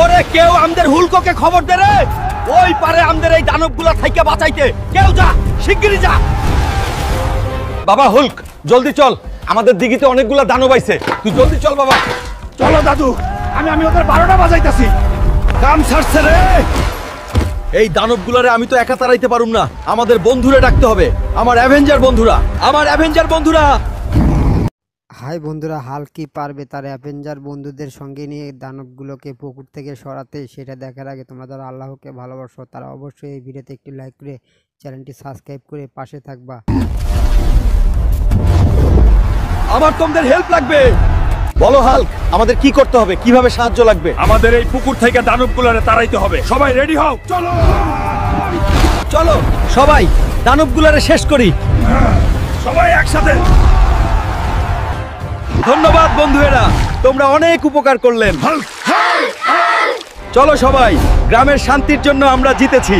ওরে কেউ আমাদের হুলকোকে খবর দে রে, ওই পারে আমাদের এই দানবগুলা থেকে বাঁচাইতে। কেউ যা, শিগগিরই যা। বাবা হুলক, জলদি চল, আমাদের দিঘিতে অনেকগুলা দানব আইছে। তুই জলদি চল বাবা। চলো দাদু, আমি ওদের 12টা বাজাইতাছি। কাম ছাড়ছে রে। এই দানবগুলারে আমি তো একা তাড়াইতে পারুম না, আমাদের বন্ধুরে ডাকতে হবে। আমার অ্যাভেঞ্জার বন্ধুরা, আমার অ্যাভেঞ্জার বন্ধুরা। হাই বন্ধুরা, হাল্ক কি পারবে তার অ্যাভেঞ্জার বন্ধুদের সঙ্গে নিয়ে দানবগুলোকে পুকুর থেকে সরাতে? সেটা দেখার আগে তোমরা যারা আল্লাহকে ভালোবাসো তারা অবশ্যই এই ভিডিওতে একটি লাইক করে চ্যানেলটি সাবস্ক্রাইব করে পাশে থাকবা। আমার তোমাদের হেল্প লাগবে। বলো হাল্ক, আমাদের কি করতে হবে, কিভাবে সাহায্য লাগবে? আমাদের এই পুকুর থেকে দানবগুলোরে তাড়াইতে হবে। সবাই রেডি হও, চলো চলো সবাই দানবগুলারে শেষ করি। সবাই একসাথে। ধন্যবাদ বন্ধুরা, তোমরা অনেক উপকার করলেন। চলো সবাই, গ্রামের শান্তির জন্য আমরা জিতেছি।